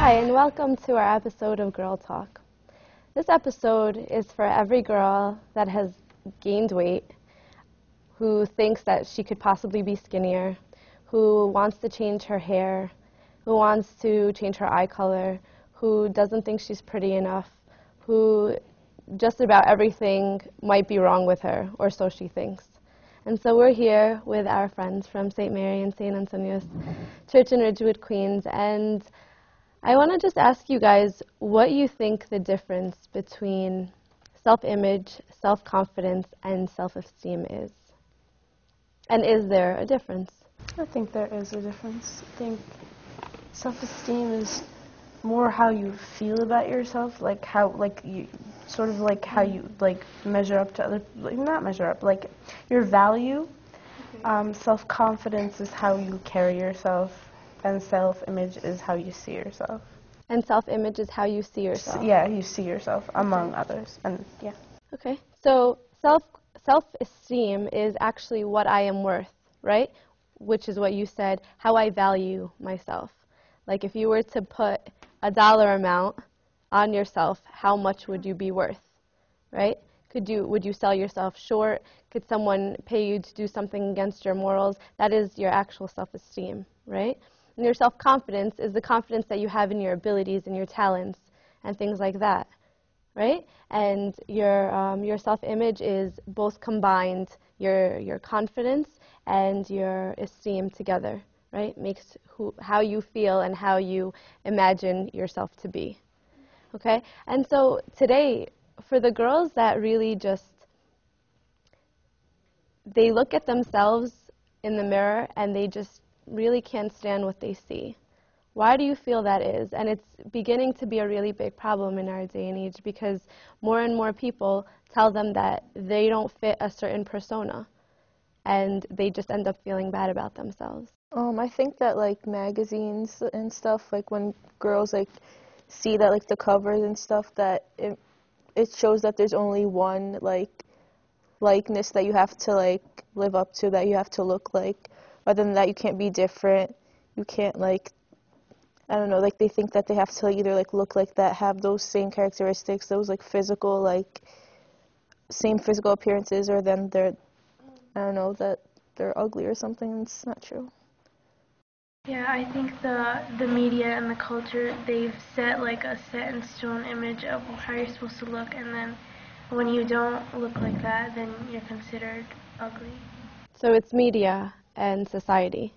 Hi, and welcome to our episode of Girl Talk. This episode is for every girl that has gained weight, who thinks that she could possibly be skinnier, who wants to change her hair, who wants to change her eye color, who doesn't think she's pretty enough, who just about everything might be wrong with her, or so she thinks. And so we're here with our friends from St. Mary and St. Antonius Church in Ridgewood, Queens, and I want to just ask you guys what you think the difference between self-image, self-confidence, and self-esteem is. And is there a difference? I think there is a difference. I think self-esteem is more how you feel about yourself, like how, you measure up to other, not measure up, like your value. Self-confidence is how you carry yourself, and self-image is how you see yourself. And self-image is how you see yourself? Yeah, you see yourself among others, and yeah. Okay, so self-esteem is actually what I am worth, right? Which is what you said, how I value myself. Like if you were to put a dollar amount on yourself, how much would you be worth, right? Would you sell yourself short? Could someone pay you to do something against your morals? That is your actual self-esteem, right? And your self-confidence is the confidence that you have in your abilities and your talents and things like that, right? And your self-image is both combined, your confidence and your esteem together, right? Makes how you feel and how you imagine yourself to be, okay? And so today, for the girls that really they look at themselves in the mirror and they just really can't stand what they see. Why do you feel that is? And it's beginning to be a really big problem in our day and age because more and more people tell them that they don't fit a certain persona and they just end up feeling bad about themselves. I think that magazines and stuff, when girls see that the covers and stuff, that it shows that there's only one likeness that you have to live up to, that you have to look like. Other than that, you can't be different. You can't I don't know, they think that they have to either look like that, have those same characteristics, those physical same physical appearances, or then they're, I don't know, that they're ugly or something. It's not true. Yeah, I think the media and the culture, they've set a set in stone image of how you're supposed to look, and then when you don't look like that, then you're considered ugly. So it's media and society.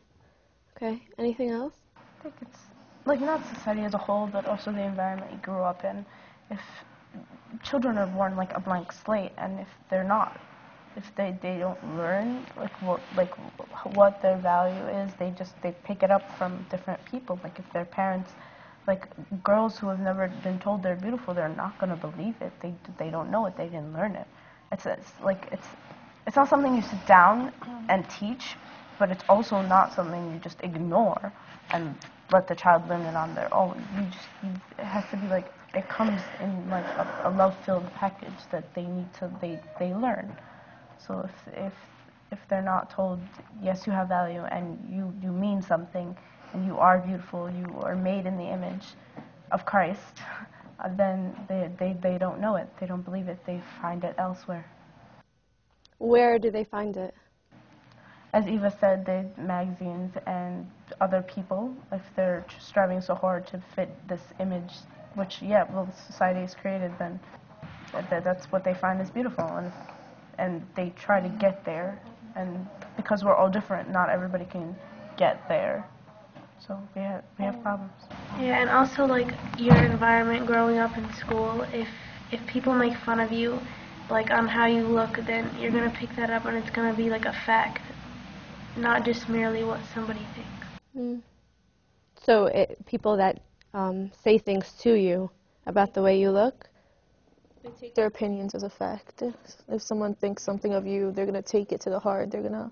Okay, anything else? I think it's not society as a whole, but also the environment you grew up in. If children are born like a blank slate, and if they're not, if they don't learn what their value is, they pick it up from different people. If their parents, girls who have never been told they're beautiful, they're not going to believe it. They don't know it. They didn't learn it. It's not something you sit down and teach, but it's also not something you just ignore and let the child learn it on their own. It has to be it comes in a love-filled package that they learn. So if they're not told, yes, you have value and you mean something and you are beautiful, you are made in the image of Christ, then they don't know it. They don't believe it. They find it elsewhere. Where do they find it? As Eva said, the magazines and other people, if they're striving so hard to fit this image, which, society has created, then that's what they find is beautiful. And they try to get there. And because we're all different, not everybody can get there. So we have problems. Yeah, and also your environment growing up in school, if people make fun of you on how you look, then you're going to pick that up and it's going to be a fact, not just merely what somebody thinks. Mm. So people that say things to you about the way you look, they take their opinions as a fact. If someone thinks something of you, they're going to take it to the heart. They're going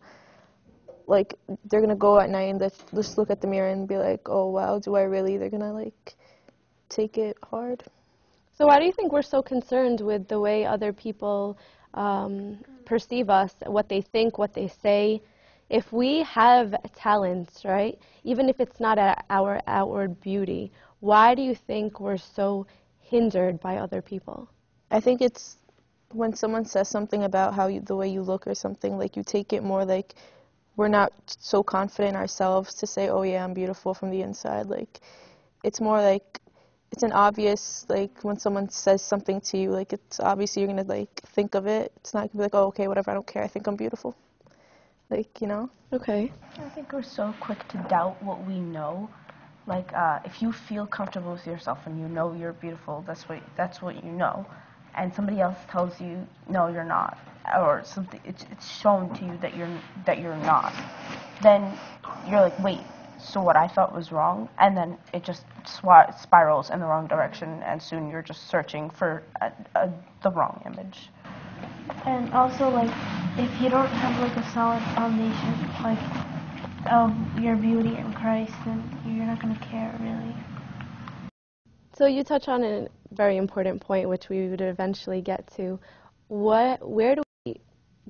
to go at night and just look at the mirror and be like, oh wow, do I really? They're going to take it hard. So why do you think we're so concerned with the way other people perceive us, what they think, what they say? if we have talents, right, even if it's not our outward beauty, why do you think we're so hindered by other people? I think it's when someone says something about the way you look or something, like you take it more like we're not so confident ourselves to say, oh yeah, I'm beautiful from the inside. Like, it's more like, it's an obvious, like, when someone says something to you, like, it's obvious you're gonna, like, think of it. It's not gonna be like, oh, okay, whatever, I don't care, I think I'm beautiful. Like, you know? Okay. I think we're so quick to doubt what we know. Like, if you feel comfortable with yourself and you know you're beautiful, that's what you know. And somebody else tells you, no, you're not, or something, it's shown to you that you're not. Then you're like, wait, so what I thought was wrong? And then it just spirals in the wrong direction, and soon you're just searching for the wrong image. And also, like, if you don't have like a solid foundation, like, of your beauty in Christ, then you're not gonna care really. So you touch on a very important point, which we would eventually get to. Where do we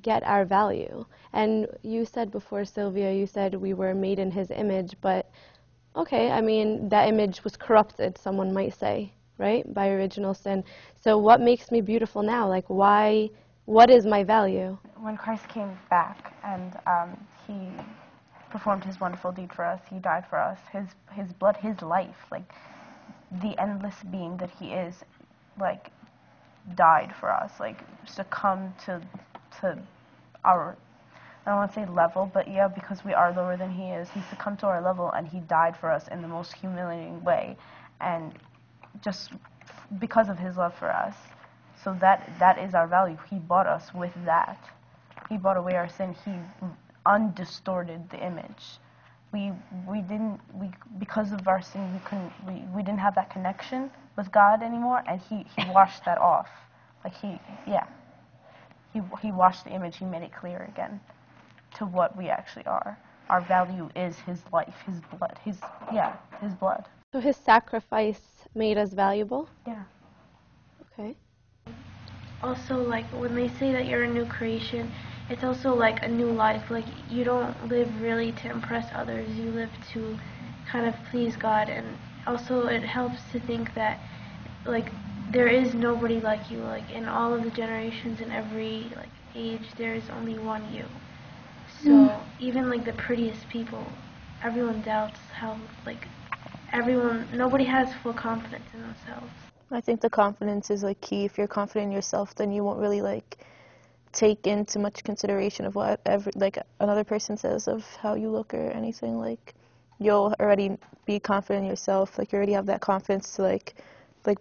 get our value? And you said before, Sylvia, you said we were made in His image, but okay, I mean, that image was corrupted, someone might say, right, by original sin. So what makes me beautiful now? Like, what is my value? When Christ came back and he performed his wonderful deed for us, he died for us, his blood, his life, like the endless being that he is, like, died for us, like succumbed to our, I don't want to say level, but yeah, because we are lower than he is, he succumbed to our level and he died for us in the most humiliating way, and just because of his love for us. So that is our value. He bought us with that. He bought away our sin. He undistorted the image. Because of our sin, we didn't have that connection with God anymore, and he washed that off. Like he washed the image. He made it clear again to what we actually are. Our value is his life, his blood, his blood. So His sacrifice made us valuable? Yeah. Okay. Also, like, when they say that you're a new creation, it's also like a new life. Like, you don't live really to impress others, you live to kind of please God. And also it helps to think that, like, there is nobody like you. Like, in all of the generations, in every, like, age, there is only one you. So even like the prettiest people, everyone doubts how, like, nobody has full confidence in themselves. I think the confidence is, like, key. If you're confident in yourself, then you won't really, like, take into much consideration of what another person says of how you look or anything. Like, you'll already be confident in yourself. Like, you already have that confidence to like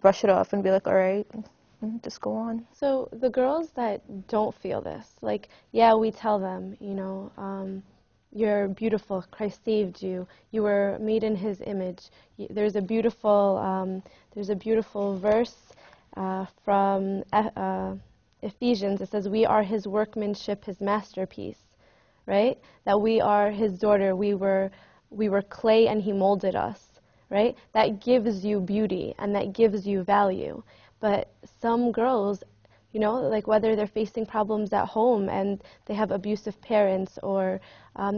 brush it off and be like, all right, just go on. So the girls that don't feel this, like, yeah, we tell them, you know, you're beautiful, Christ saved you, you were made in His image. There's a beautiful verse from Ephesians. It says, we are His workmanship, His masterpiece, right? That we are His daughter. We were clay and He molded us, right? That gives you beauty and that gives you value. But some girls, you know, like, whether they're facing problems at home and they have abusive parents, or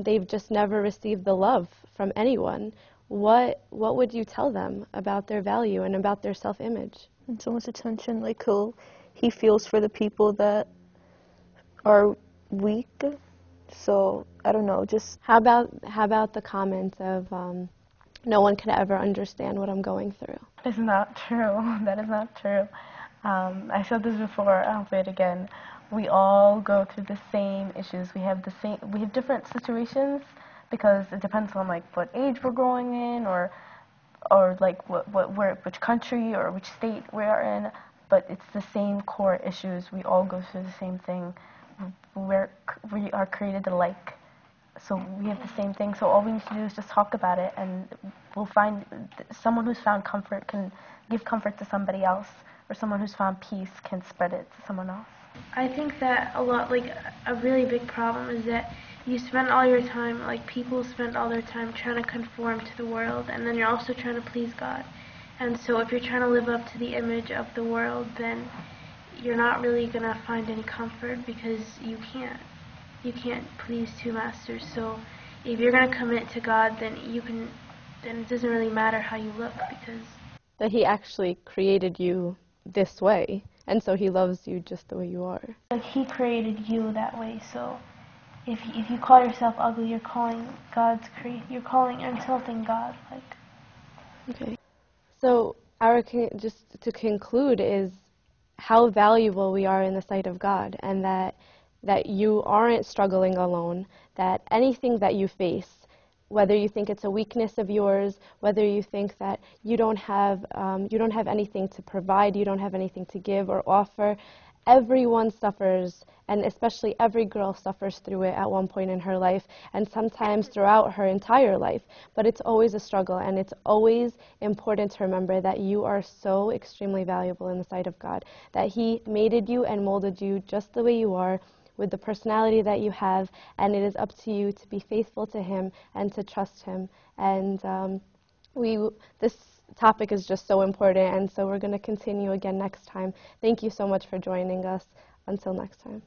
they've just never received the love from anyone, what would you tell them about their value and about their self-image? And so much attention, like, he feels for the people that are weak. So I don't know, just How about the comment of no one could ever understand what I'm going through? It's not true. That is not true. I said this before, I'll say it again. We all go through the same issues. We have different situations because it depends on, like, what age we're growing in, or like which country or which state we are in. But it's the same core issues. We all go through the same thing. We are created alike. So we have the same thing. So all we need to do is just talk about it, and we'll find someone who's found comfort can give comfort to somebody else, or someone who's found peace can spread it to someone else. I think that a really big problem is that you spend all your time, like, people spend all their time trying to conform to the world, and then you're also trying to please God. And so if you're trying to live up to the image of the world, then you're not really going to find any comfort because you can't. you can't please two masters. So if you're going to commit to God, then then it doesn't really matter how you look, because That he actually created you this way, and so he loves you just the way you are. like he created you that way. So if you call yourself ugly, you're calling you're insulting God. Like, Okay. So just to conclude is how valuable we are in the sight of God, and that you aren't struggling alone, that anything that you face, whether you think it's a weakness of yours, whether you think that you don't have anything to provide, you don't have anything to give or offer, everyone suffers, and especially every girl suffers through it at one point in her life, and sometimes throughout her entire life. But it's always a struggle, and it's always important to remember that you are so extremely valuable in the sight of God, that he mated you and molded you just the way you are, with the personality that you have, and it is up to you to be faithful to him and to trust him. And this topic is just so important, and so we're going to continue again next time. Thank you so much for joining us. Until next time.